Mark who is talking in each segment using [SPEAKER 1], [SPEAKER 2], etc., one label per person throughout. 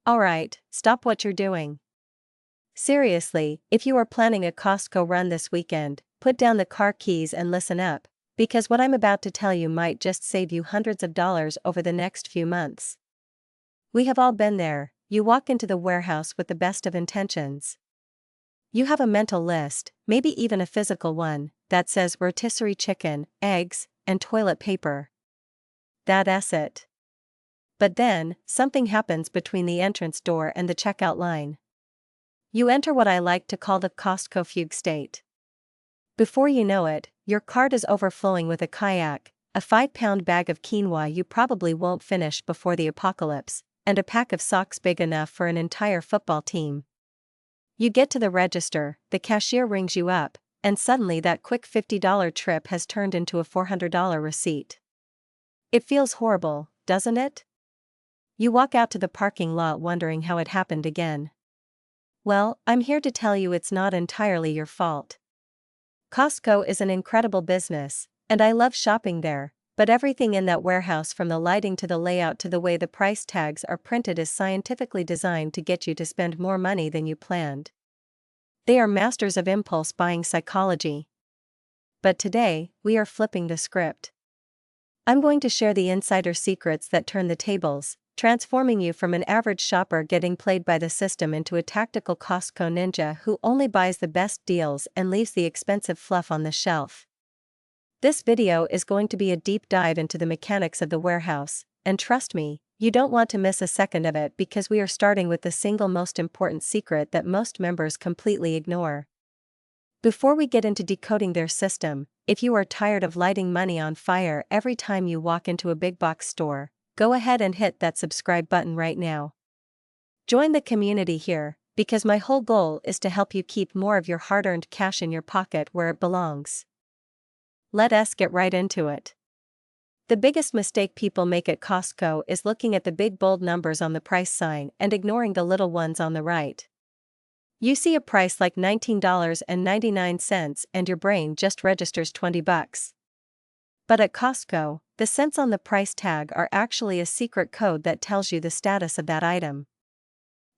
[SPEAKER 1] Alright, stop what you're doing. Seriously, if you are planning a Costco run this weekend, put down the car keys and listen up, because what I'm about to tell you might just save you hundreds of dollars over the next few months. We have all been there. You walk into the warehouse with the best of intentions. You have a mental list, maybe even a physical one, that says rotisserie chicken, eggs, and toilet paper. That's it. But then, something happens between the entrance door and the checkout line. You enter what I like to call the Costco fugue state. Before you know it, your cart is overflowing with a kayak, a 5-pound bag of quinoa you probably won't finish before the apocalypse, and a pack of socks big enough for an entire football team. You get to the register, the cashier rings you up, and suddenly that quick $50 trip has turned into a $400 receipt. It feels horrible, doesn't it? You walk out to the parking lot wondering how it happened again. Well, I'm here to tell you it's not entirely your fault. Costco is an incredible business, and I love shopping there, but everything in that warehouse, from the lighting to the layout to the way the price tags are printed, is scientifically designed to get you to spend more money than you planned. They are masters of impulse buying psychology. But today, we are flipping the script. I'm going to share the insider secrets that turn the tables, transforming you from an average shopper getting played by the system into a tactical Costco ninja who only buys the best deals and leaves the expensive fluff on the shelf. This video is going to be a deep dive into the mechanics of the warehouse, and trust me, you don't want to miss a second of it, because we are starting with the single most important secret that most members completely ignore. Before we get into decoding their system, if you are tired of lighting money on fire every time you walk into a big box store, go ahead and hit that subscribe button right now. Join the community here, because my whole goal is to help you keep more of your hard-earned cash in your pocket where it belongs. Let us get right into it. The biggest mistake people make at Costco is looking at the big bold numbers on the price sign and ignoring the little ones on the right. You see a price like $19.99 and your brain just registers $20. But at Costco, the cents on the price tag are actually a secret code that tells you the status of that item.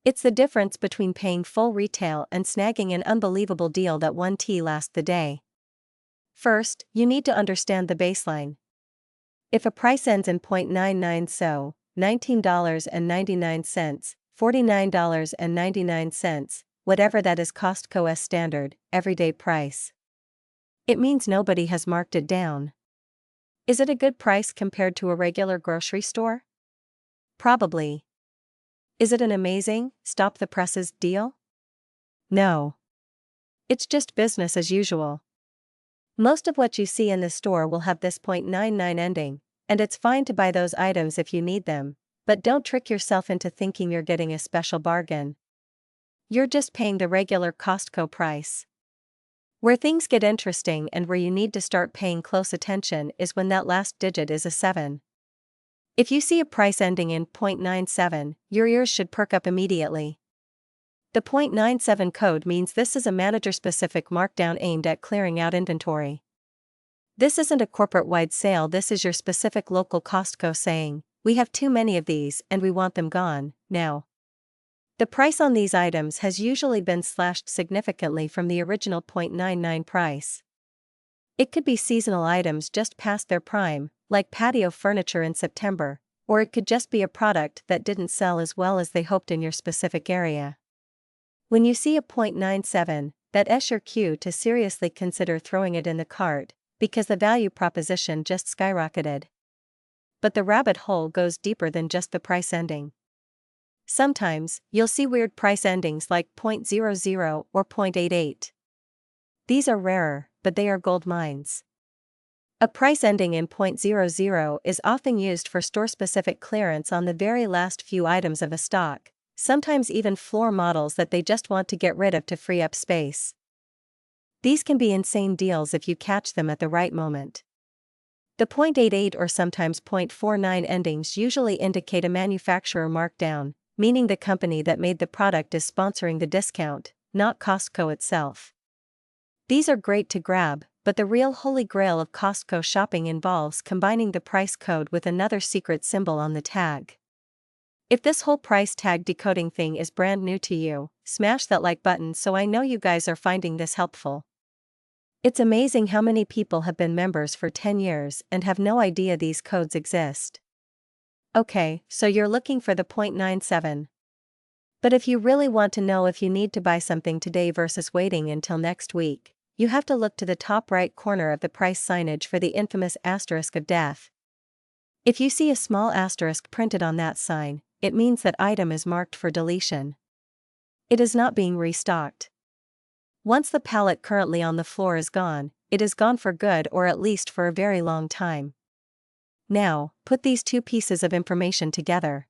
[SPEAKER 1] It's the difference between paying full retail and snagging an unbelievable deal that won't last the day. First, you need to understand the baseline. If a price ends in 0.99, so $19.99, $49.99, whatever that is Costco's standard, everyday price, it means nobody has marked it down. Is it a good price compared to a regular grocery store? Probably. Is it an amazing, stop the presses deal? No. It's just business as usual. Most of what you see in the store will have this 0.99 ending, and it's fine to buy those items if you need them, but don't trick yourself into thinking you're getting a special bargain. You're just paying the regular Costco price. Where things get interesting and where you need to start paying close attention is when that last digit is a 7. If you see a price ending in 0.97, your ears should perk up immediately. The 0.97 code means this is a manager-specific markdown aimed at clearing out inventory. This isn't a corporate-wide sale, this is your specific local Costco saying, "We have too many of these and we want them gone, now." The price on these items has usually been slashed significantly from the original 0.99 price. It could be seasonal items just past their prime, like patio furniture in September, or it could just be a product that didn't sell as well as they hoped in your specific area. When you see a 0.97, that's your cue to seriously consider throwing it in the cart, because the value proposition just skyrocketed. But the rabbit hole goes deeper than just the price ending. Sometimes, you'll see weird price endings like 0.00 or 0.88. These are rarer, but they are gold mines. A price ending in 0.00 is often used for store-specific clearance on the very last few items of a stock, sometimes even floor models that they just want to get rid of to free up space. These can be insane deals if you catch them at the right moment. The 0.88 or sometimes 0.49 endings usually indicate a manufacturer markdown, meaning the company that made the product is sponsoring the discount, not Costco itself. These are great to grab, but the real holy grail of Costco shopping involves combining the price code with another secret symbol on the tag. If this whole price tag decoding thing is brand new to you, smash that like button so I know you guys are finding this helpful. It's amazing how many people have been members for 10 years and have no idea these codes exist. Okay, so you're looking for the 0.97. But if you really want to know if you need to buy something today versus waiting until next week, you have to look to the top right corner of the price signage for the infamous asterisk of death. If you see a small asterisk printed on that sign, it means that item is marked for deletion. It is not being restocked. Once the pallet currently on the floor is gone, it is gone for good or at least for a very long time. Now, put these two pieces of information together.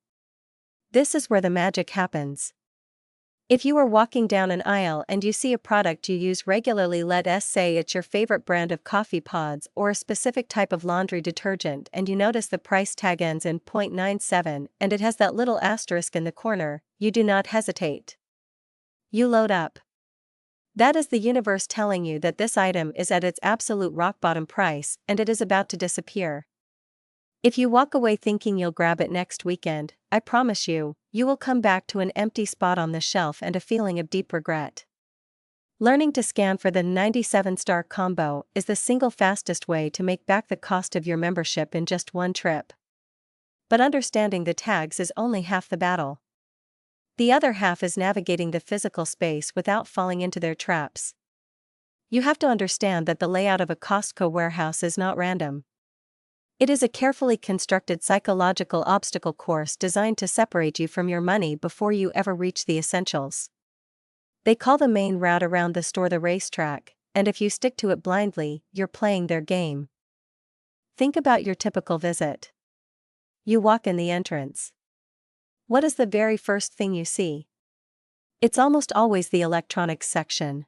[SPEAKER 1] This is where the magic happens. If you are walking down an aisle and you see a product you use regularly, let's say it's your favorite brand of coffee pods or a specific type of laundry detergent, and you notice the price tag ends in 0.97 and it has that little asterisk in the corner, you do not hesitate. You load up. That is the universe telling you that this item is at its absolute rock bottom price and it is about to disappear. If you walk away thinking you'll grab it next weekend, I promise you, you will come back to an empty spot on the shelf and a feeling of deep regret. Learning to scan for the 97-star combo is the single fastest way to make back the cost of your membership in just one trip. But understanding the tags is only half the battle. The other half is navigating the physical space without falling into their traps. You have to understand that the layout of a Costco warehouse is not random. It is a carefully constructed psychological obstacle course designed to separate you from your money before you ever reach the essentials. They call the main route around the store the racetrack, and if you stick to it blindly, you're playing their game. Think about your typical visit. You walk in the entrance. What is the very first thing you see? It's almost always the electronics section.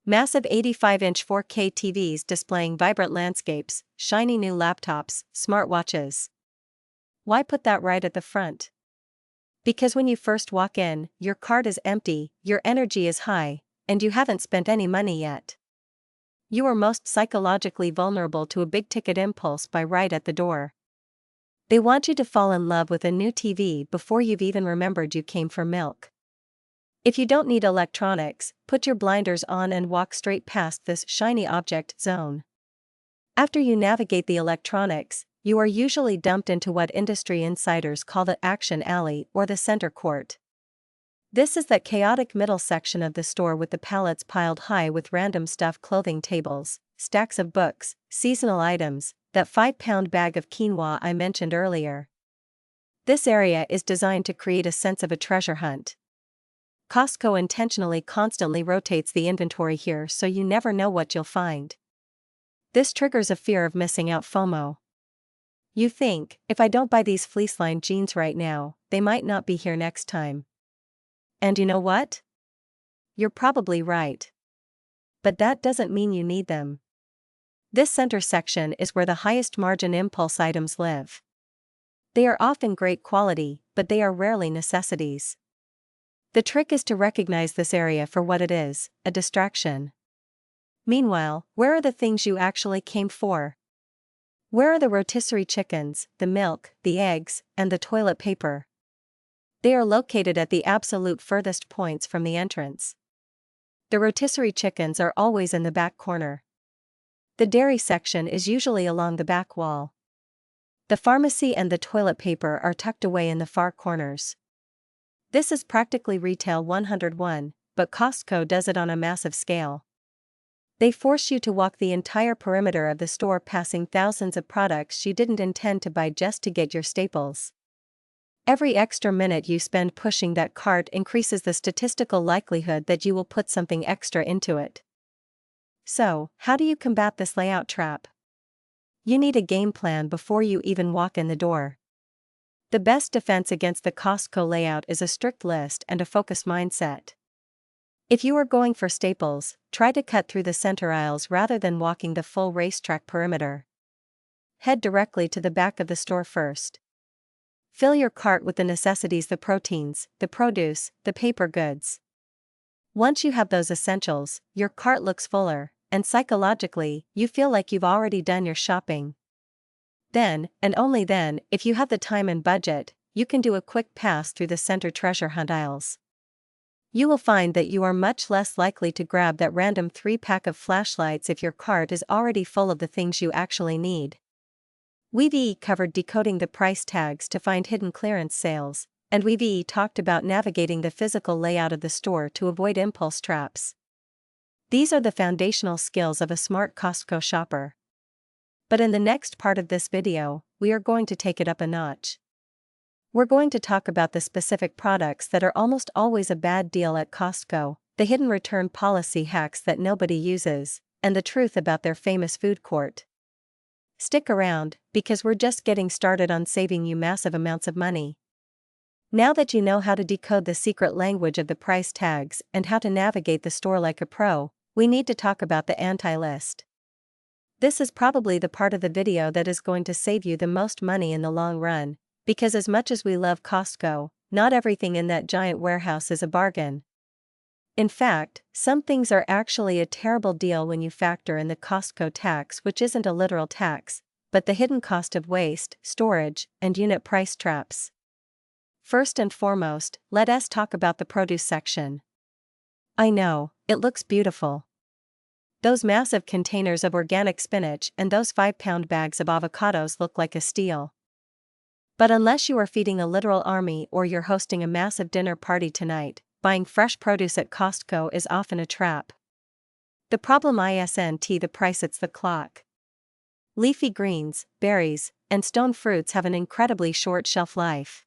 [SPEAKER 1] Massive 85-inch 4K TVs displaying vibrant landscapes, shiny new laptops, smartwatches. Why put that right at the front? Because when you first walk in, your cart is empty, your energy is high, and you haven't spent any money yet. You are most psychologically vulnerable to a big-ticket impulse buy right at the door. They want you to fall in love with a new TV before you've even remembered you came for milk. If you don't need electronics, put your blinders on and walk straight past this shiny object zone. After you navigate the electronics, you are usually dumped into what industry insiders call the action alley or the center court. This is that chaotic middle section of the store with the pallets piled high with random stuff, clothing tables, stacks of books, seasonal items, that 5-pound bag of quinoa I mentioned earlier. This area is designed to create a sense of a treasure hunt. Costco intentionally constantly rotates the inventory here so you never know what you'll find. This triggers a fear of missing out, FOMO. You think, if I don't buy these fleece-lined jeans right now, they might not be here next time. And you know what? You're probably right. But that doesn't mean you need them. This center section is where the highest margin impulse items live. They are often great quality, but they are rarely necessities. The trick is to recognize this area for what it is, a distraction. Meanwhile, where are the things you actually came for? Where are the rotisserie chickens, the milk, the eggs, and the toilet paper? They are located at the absolute furthest points from the entrance. The rotisserie chickens are always in the back corner. The dairy section is usually along the back wall. The pharmacy and the toilet paper are tucked away in the far corners. This is practically Retail 101, but Costco does it on a massive scale. They force you to walk the entire perimeter of the store, passing thousands of products you didn't intend to buy just to get your staples. Every extra minute you spend pushing that cart increases the statistical likelihood that you will put something extra into it. So, how do you combat this layout trap? You need a game plan before you even walk in the door. The best defense against the Costco layout is a strict list and a focused mindset. If you are going for staples, try to cut through the center aisles rather than walking the full racetrack perimeter. Head directly to the back of the store first. Fill your cart with the necessities, the proteins, the produce, the paper goods. Once you have those essentials, your cart looks fuller, and psychologically, you feel like you've already done your shopping. Then, and only then, if you have the time and budget, you can do a quick pass through the center treasure hunt aisles. You will find that you are much less likely to grab that random 3-pack of flashlights if your cart is already full of the things you actually need. We've covered decoding the price tags to find hidden clearance sales, and we've talked about navigating the physical layout of the store to avoid impulse traps. These are the foundational skills of a smart Costco shopper. But in the next part of this video, we are going to take it up a notch. We're going to talk about the specific products that are almost always a bad deal at Costco, the hidden return policy hacks that nobody uses, and the truth about their famous food court. Stick around, because we're just getting started on saving you massive amounts of money. Now that you know how to decode the secret language of the price tags and how to navigate the store like a pro, we need to talk about the anti-list. This is probably the part of the video that is going to save you the most money in the long run, because as much as we love Costco, not everything in that giant warehouse is a bargain. In fact, some things are actually a terrible deal when you factor in the Costco tax, which isn't a literal tax, but the hidden cost of waste, storage, and unit price traps. First and foremost, let us talk about the produce section. I know, it looks beautiful. Those massive containers of organic spinach and those 5-pound bags of avocados look like a steal. But unless you are feeding a literal army or you're hosting a massive dinner party tonight, buying fresh produce at Costco is often a trap. The problem isn't the price, it's the clock. Leafy greens, berries, and stone fruits have an incredibly short shelf life.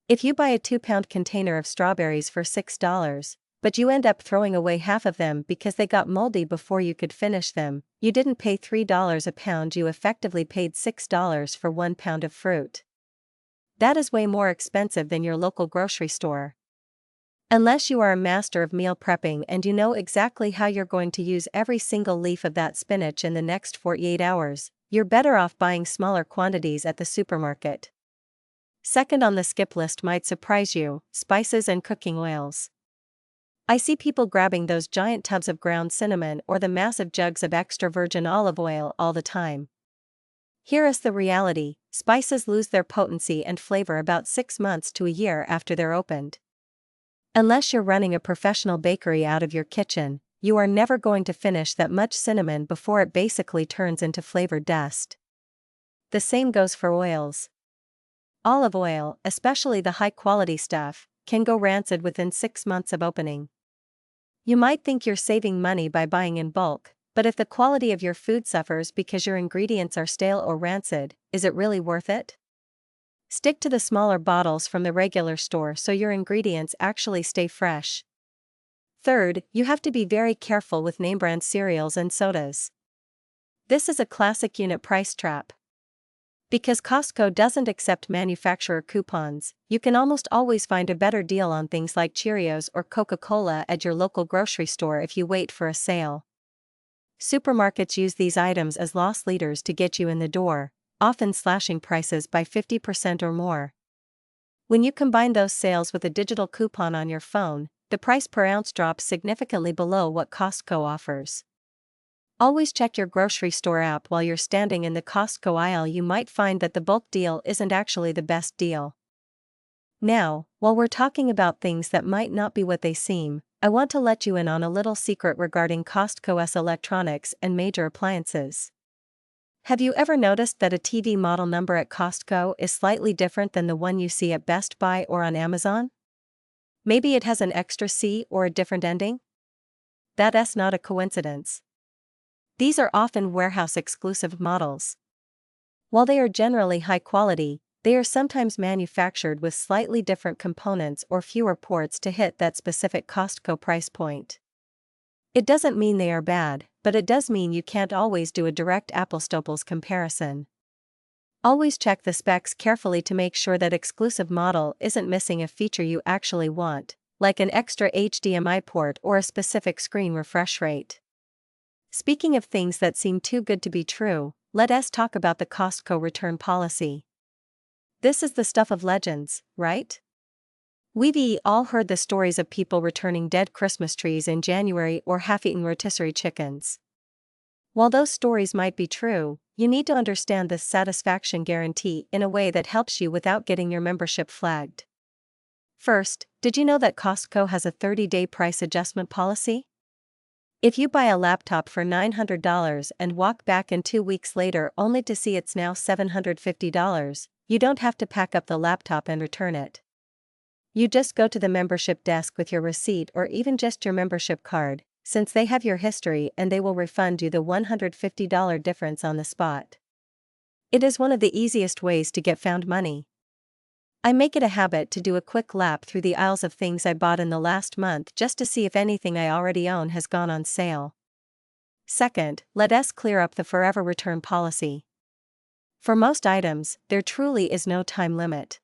[SPEAKER 1] If you buy a 2-pound container of strawberries for $6, but you end up throwing away half of them because they got moldy before you could finish them, you didn't pay $3 a pound, you effectively paid $6 for 1 pound of fruit. That is way more expensive than your local grocery store. Unless you are a master of meal prepping and you know exactly how you're going to use every single leaf of that spinach in the next 48 hours, you're better off buying smaller quantities at the supermarket. Second on the skip list might surprise you: spices and cooking oils. I see people grabbing those giant tubs of ground cinnamon or the massive jugs of extra virgin olive oil all the time. Here is the reality: spices lose their potency and flavor about 6 months to a year after they're opened. Unless you're running a professional bakery out of your kitchen, you are never going to finish that much cinnamon before it basically turns into flavored dust. The same goes for oils. Olive oil, especially the high-quality stuff, can go rancid within 6 months of opening. You might think you're saving money by buying in bulk, but if the quality of your food suffers because your ingredients are stale or rancid, is it really worth it? Stick to the smaller bottles from the regular store so your ingredients actually stay fresh. Third, you have to be very careful with name brand cereals and sodas. This is a classic unit price trap. Because Costco doesn't accept manufacturer coupons, you can almost always find a better deal on things like Cheerios or Coca-Cola at your local grocery store if you wait for a sale. Supermarkets use these items as loss leaders to get you in the door, often slashing prices by 50% or more. When you combine those sales with a digital coupon on your phone, the price per ounce drops significantly below what Costco offers. Always check your grocery store app while you're standing in the Costco aisle. You might find that the bulk deal isn't actually the best deal. Now, while we're talking about things that might not be what they seem, I want to let you in on a little secret regarding Costco's electronics and major appliances. Have you ever noticed that a TV model number at Costco is slightly different than the one you see at Best Buy or on Amazon? Maybe it has an extra C or a different ending? That's not a coincidence. These are often warehouse-exclusive models. While they are generally high quality, they are sometimes manufactured with slightly different components or fewer ports to hit that specific Costco price point. It doesn't mean they are bad, but it does mean you can't always do a direct apples-to-apples comparison. Always check the specs carefully to make sure that exclusive model isn't missing a feature you actually want, like an extra HDMI port or a specific screen refresh rate. Speaking of things that seem too good to be true, let us talk about the Costco return policy. This is the stuff of legends, right? We've all heard the stories of people returning dead Christmas trees in January or half-eaten rotisserie chickens. While those stories might be true, you need to understand this satisfaction guarantee in a way that helps you without getting your membership flagged. First, did you know that Costco has a 30-day price adjustment policy? If you buy a laptop for $900 and walk back in 2 weeks later only to see it's now $750, you don't have to pack up the laptop and return it. You just go to the membership desk with your receipt or even just your membership card, since they have your history, and they will refund you the $150 difference on the spot. It is one of the easiest ways to get found money. I make it a habit to do a quick lap through the aisles of things I bought in the last month just to see if anything I already own has gone on sale. Second, let us clear up the forever return policy. For most items, there truly is no time limit.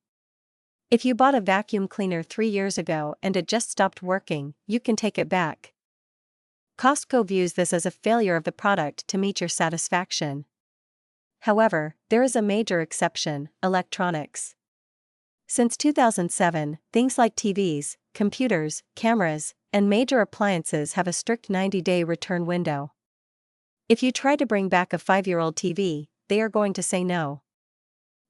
[SPEAKER 1] If you bought a vacuum cleaner 3 years ago and it just stopped working, you can take it back. Costco views this as a failure of the product to meet your satisfaction. However, there is a major exception: electronics. Since 2007, things like TVs, computers, cameras, and major appliances have a strict 90-day return window. If you try to bring back a 5-year-old TV, they are going to say no.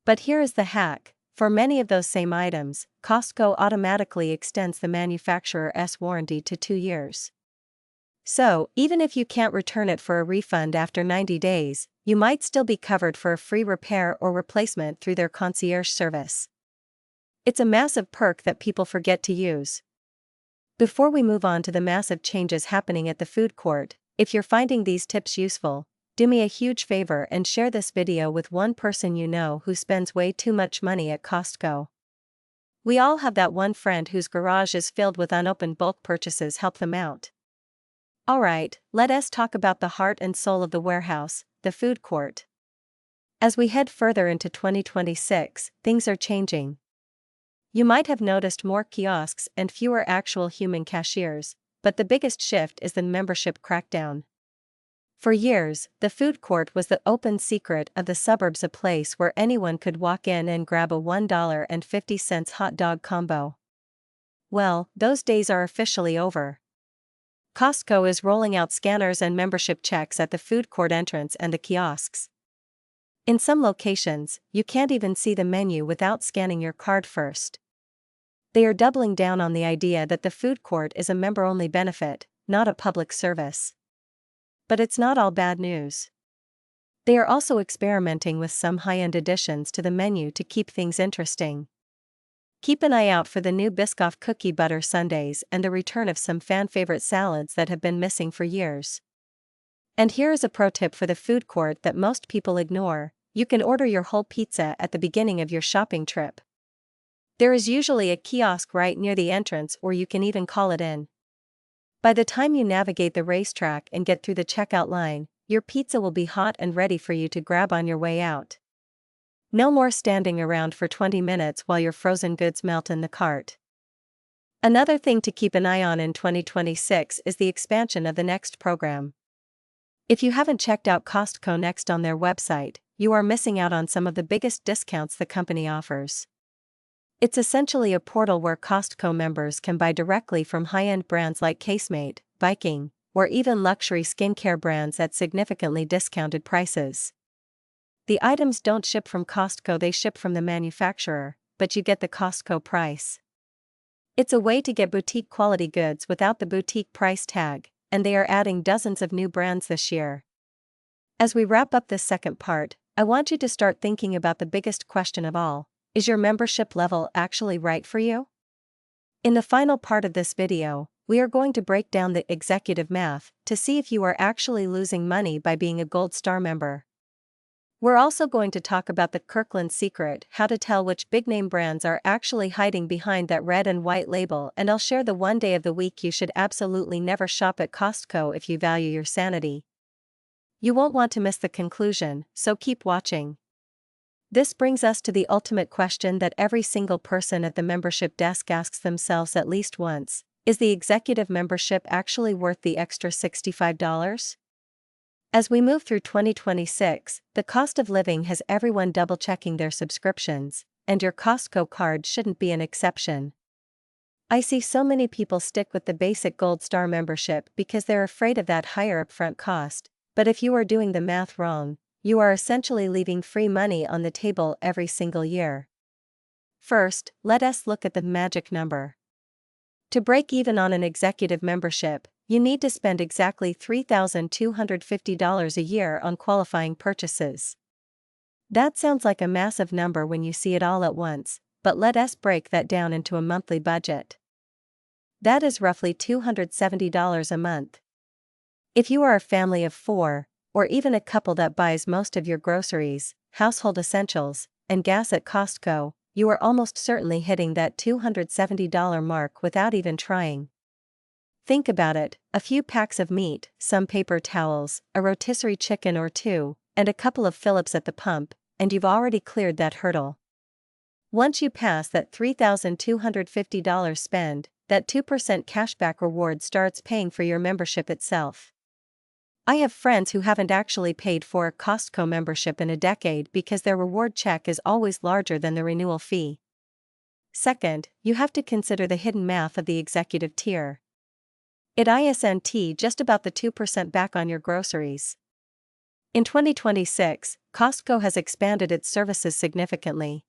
[SPEAKER 1] But here is the hack: for many of those same items, Costco automatically extends the manufacturer's warranty to 2 years. So, even if you can't return it for a refund after 90 days, you might still be covered for a free repair or replacement through their concierge service. It's a massive perk that people forget to use. Before we move on to the massive changes happening at the food court, if you're finding these tips useful, do me a huge favor and share this video with one person you know who spends way too much money at Costco. We all have that one friend whose garage is filled with unopened bulk purchases. Help them out. Alright, let us talk about the heart and soul of the warehouse, the food court. As we head further into 2026, things are changing. You might have noticed more kiosks and fewer actual human cashiers, but the biggest shift is the membership crackdown. For years, the food court was the open secret of the suburbs, a place where anyone could walk in and grab a $1.50 hot dog combo. Well, those days are officially over. Costco is rolling out scanners and membership checks at the food court entrance and the kiosks. In some locations, you can't even see the menu without scanning your card first. They are doubling down on the idea that the food court is a member-only benefit, not a public service. But it's not all bad news. They are also experimenting with some high-end additions to the menu to keep things interesting. Keep an eye out for the new Biscoff cookie butter sundaes and the return of some fan-favorite salads that have been missing for years. And here is a pro tip for the food court that most people ignore: you can order your whole pizza at the beginning of your shopping trip. There is usually a kiosk right near the entrance, or you can even call it in. By the time you navigate the racetrack and get through the checkout line, your pizza will be hot and ready for you to grab on your way out. No more standing around for 20 minutes while your frozen goods melt in the cart. Another thing to keep an eye on in 2026 is the expansion of the Next program. If you haven't checked out Costco Next on their website, you are missing out on some of the biggest discounts the company offers. It's essentially a portal where Costco members can buy directly from high-end brands like Casemate, Viking, or even luxury skincare brands at significantly discounted prices. The items don't ship from Costco, they ship from the manufacturer, but you get the Costco price. It's a way to get boutique quality goods without the boutique price tag, and they are adding dozens of new brands this year. As we wrap up this second part, I want you to start thinking about the biggest question of all: is your membership level actually right for you? In the final part of this video, we are going to break down the executive math to see if you are actually losing money by being a Gold Star member. We're also going to talk about the Kirkland secret, how to tell which big-name brands are actually hiding behind that red and white label, and I'll share the one day of the week you should absolutely never shop at Costco if you value your sanity. You won't want to miss the conclusion, so keep watching. This brings us to the ultimate question that every single person at the membership desk asks themselves at least once: is the executive membership actually worth the extra $65? As we move through 2026, the cost of living has everyone double-checking their subscriptions, and your Costco card shouldn't be an exception. I see so many people stick with the basic Gold Star membership because they're afraid of that higher upfront cost, but if you are doing the math wrong, you are essentially leaving free money on the table every single year. First, let us look at the magic number. To break even on an executive membership, you need to spend exactly $3,250 a year on qualifying purchases. That sounds like a massive number when you see it all at once, but let us break that down into a monthly budget. That is roughly $270 a month. If you are a family of 4, or even a couple that buys most of your groceries, household essentials, and gas at Costco, you are almost certainly hitting that $270 mark without even trying. Think about it: a few packs of meat, some paper towels, a rotisserie chicken or two, and a couple of Phillips at the pump, and you've already cleared that hurdle. Once you pass that $3,250 spend, that 2% cashback reward starts paying for your membership itself. I have friends who haven't actually paid for a Costco membership in a decade because their reward check is always larger than the renewal fee. Second, you have to consider the hidden math of the executive tier. It isn't just about the 2% back on your groceries. In 2026, Costco has expanded its services significantly.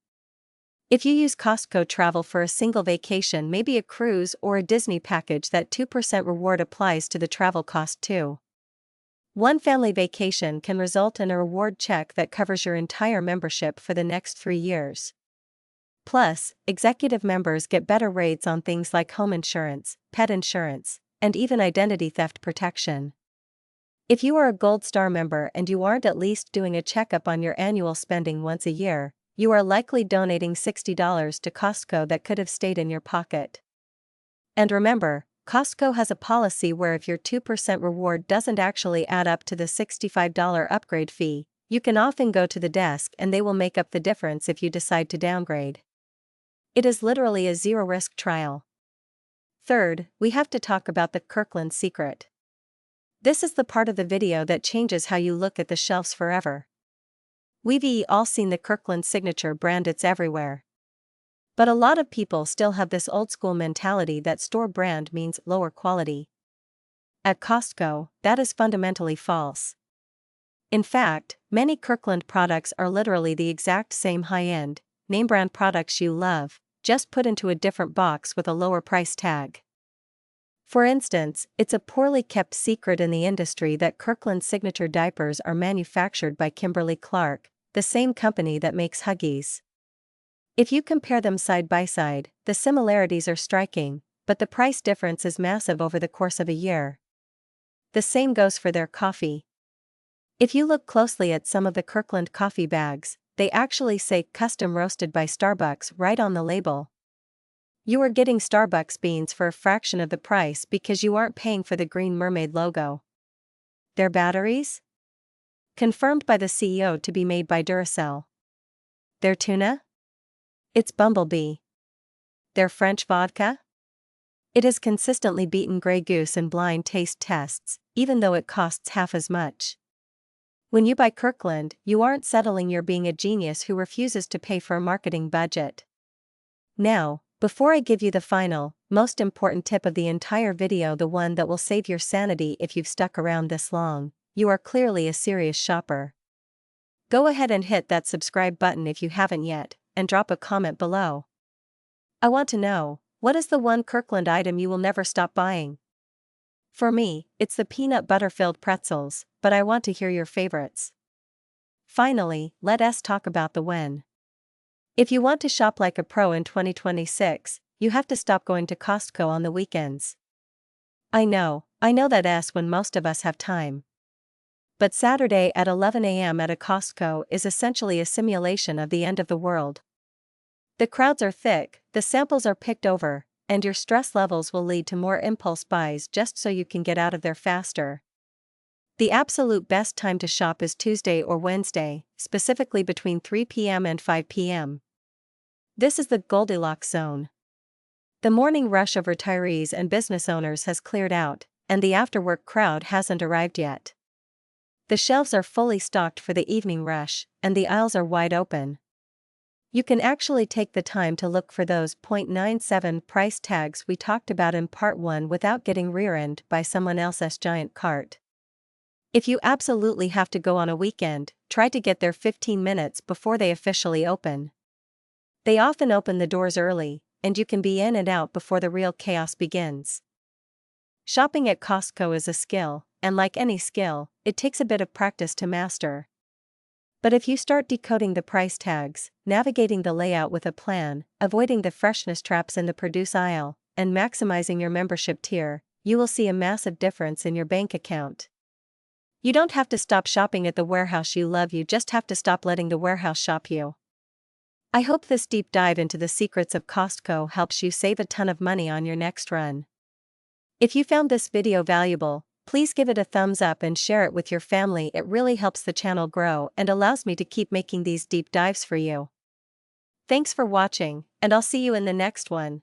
[SPEAKER 1] If you use Costco Travel for a single vacation, maybe a cruise or a Disney package, that 2% reward applies to the travel cost too. One family vacation can result in a reward check that covers your entire membership for the next 3 years. Plus, executive members get better rates on things like home insurance, pet insurance, and even identity theft protection. If you are a Gold Star member and you aren't at least doing a checkup on your annual spending once a year, you are likely donating $60 to Costco that could have stayed in your pocket. And remember, Costco has a policy where if your 2% reward doesn't actually add up to the $65 upgrade fee, you can often go to the desk and they will make up the difference if you decide to downgrade. It is literally a zero-risk trial. Third, we have to talk about the Kirkland secret. This is the part of the video that changes how you look at the shelves forever. We've all seen the Kirkland Signature brand, it's everywhere. But a lot of people still have this old-school mentality that store brand means lower quality. At Costco, that is fundamentally false. In fact, many Kirkland products are literally the exact same high-end, name-brand products you love, just put into a different box with a lower price tag. For instance, it's a poorly kept secret in the industry that Kirkland Signature diapers are manufactured by Kimberly-Clark, the same company that makes Huggies. If you compare them side by side, the similarities are striking, but the price difference is massive over the course of a year. The same goes for their coffee. If you look closely at some of the Kirkland coffee bags, they actually say "custom roasted by Starbucks" right on the label. You are getting Starbucks beans for a fraction of the price because you aren't paying for the green mermaid logo. Their batteries? Confirmed by the CEO to be made by Duracell. Their tuna? It's Bumblebee. Their French vodka? It has consistently beaten Grey Goose in blind taste tests, even though it costs half as much. When you buy Kirkland, you aren't settling, you're being a genius who refuses to pay for a marketing budget. Now, before I give you the final, most important tip of the entire video, the one that will save your sanity if you've stuck around this long, you are clearly a serious shopper. Go ahead and hit that subscribe button if you haven't yet, and drop a comment below. I want to know, what is the one Kirkland item you will never stop buying? For me, it's the peanut butter-filled pretzels, but I want to hear your favorites. Finally, let us talk about the when. If you want to shop like a pro in 2026, you have to stop going to Costco on the weekends. I know that's when most of us have time. But Saturday at 11 a.m. at a Costco is essentially a simulation of the end of the world. The crowds are thick, the samples are picked over, and your stress levels will lead to more impulse buys just so you can get out of there faster. The absolute best time to shop is Tuesday or Wednesday, specifically between 3 p.m. and 5 p.m. This is the Goldilocks zone. The morning rush of retirees and business owners has cleared out, and the after-work crowd hasn't arrived yet. The shelves are fully stocked for the evening rush, and the aisles are wide open. You can actually take the time to look for those .97 price tags we talked about in part 1 without getting rear-ended by someone else's giant cart. If you absolutely have to go on a weekend, try to get there 15 minutes before they officially open. They often open the doors early, and you can be in and out before the real chaos begins. Shopping at Costco is a skill, and like any skill, it takes a bit of practice to master. But if you start decoding the price tags, navigating the layout with a plan, avoiding the freshness traps in the produce aisle, and maximizing your membership tier, you will see a massive difference in your bank account. You don't have to stop shopping at the warehouse you love, you just have to stop letting the warehouse shop you. I hope this deep dive into the secrets of Costco helps you save a ton of money on your next run. If you found this video valuable, please give it a thumbs up and share it with your family. It really helps the channel grow and allows me to keep making these deep dives for you. Thanks for watching, and I'll see you in the next one.